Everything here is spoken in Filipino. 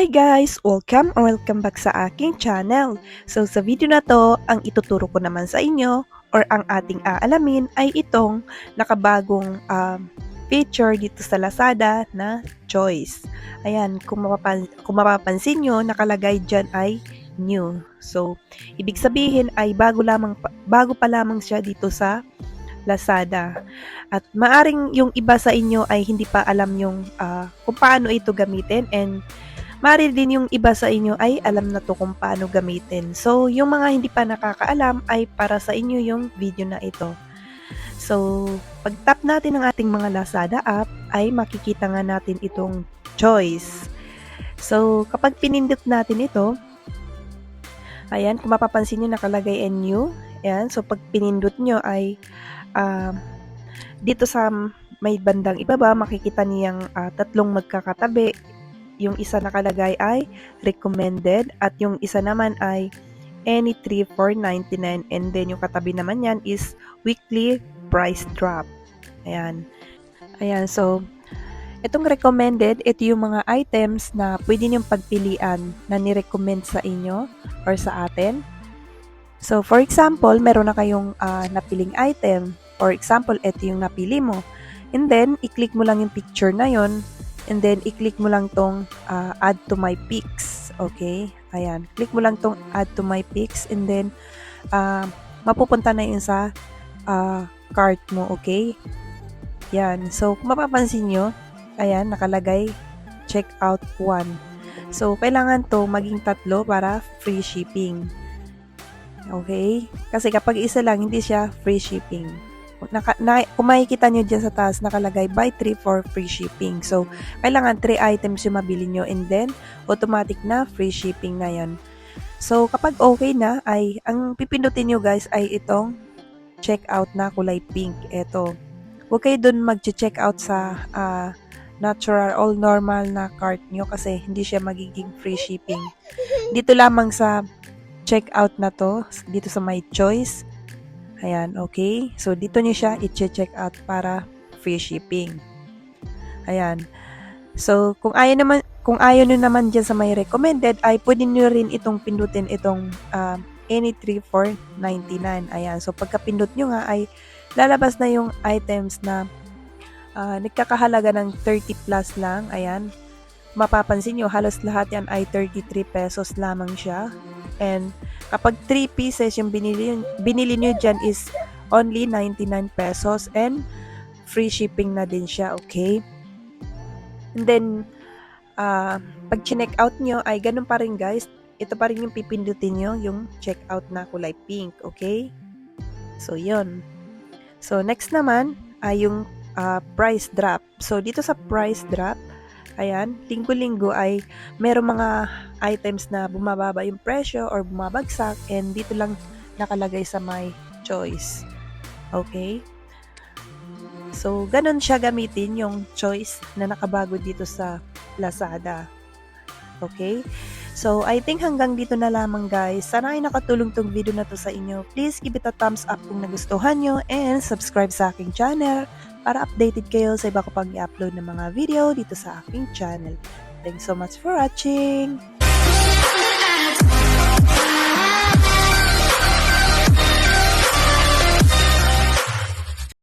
Hi guys! Welcome back sa aking channel. So sa video na to, ang ituturo ko naman sa inyo or ang ating aalamin ay itong nakabagong feature dito sa Lazada na choice. Ayan, kung mapapansin nyo, nakalagay dyan ay new. So, ibig sabihin ay bago pa lamang siya dito sa Lazada. At maaring yung iba sa inyo ay hindi pa alam yung kung paano ito gamitin, and maaari din yung iba sa inyo ay alam na to kung paano gamitin. So, yung mga hindi pa nakakaalam ay para sa inyo yung video na ito. So, pag tap natin ang ating mga Lazada app, ay makikita nga natin itong choice. So, kapag pinindot natin ito, ayan, kung mapapansin nyo nakalagay and new. Ayan, so pag pinindot nyo ay dito sa may bandang ibaba, makikita niyang tatlong magkakatabi. Yung isa nakalagay ay recommended at yung isa naman ay any 3 for 99, and then yung katabi naman yan is weekly price drop. Ayan. Ayan, so itong recommended, ito yung mga items na pwede niyong pagpilian na ni-recommend sa inyo or sa atin. So for example, meron na kayong napiling item. For example, ito yung napili mo. And then, i-click mo lang yung picture na yon. And then, i-click mo lang tong add to my pics. Okay? Ayan. Click mo lang tong add to my pics. And then, mapupunta na yun sa cart mo. Okay? Yan. So, kung mapapansin nyo, ayan, nakalagay checkout 1. So, kailangan to maging 3 para free shipping. Okay? Kasi kapag isa lang, hindi siya free shipping. Kung makikita nyo dyan sa taas, nakalagay buy 3 for free shipping. So, kailangan 3 items yung mabili nyo, and then, automatic na free shipping na yan. So, kapag okay na, ay, ang pipindutin nyo guys ay itong checkout na kulay pink. Ito. Huwag kayo dun mag-checkout sa natural or normal na cart nyo kasi hindi siya magiging free shipping. Dito lamang sa checkout na to, dito sa my choice. Ayan, okay. So, dito nyo siya i-check out para free shipping. Ayan. So, kung ayaw nyo naman dyan sa may recommended, ay pwede nyo rin itong pindutin itong any 3 for 99. Ayan. So, pagka-pindot nyo nga ay lalabas na yung items na nagkakahalaga ng 30 plus lang. Ayan. Mapapansin nyo, halos lahat yan ay 33 pesos lamang siya. And kapag 3 pieces yung binili nyo dyan is only 99 pesos and free shipping na din siya, okay? And then, pag chineck out nyo ay ganun pa rin guys. Ito pa rin yung pipindutin nyo, yung checkout na kulay pink, okay? So, yun. So, next naman ay yung price drop. So, dito sa price drop, ayan, linggo-linggo ay merong mga items na bumababa yung presyo or bumabagsak, and dito lang nakalagay sa my choice. Okay? So, ganun siya gamitin yung choice na nakabago dito sa Lazada. Okay? So, I think hanggang dito na lamang guys. Sana ay nakatulong tong video na to sa inyo. Please give it a thumbs up kung nagustuhan nyo, and subscribe sa aking channel para updated kayo sa iba ko pang i-upload ng mga video dito sa aking channel. Thanks so much for watching!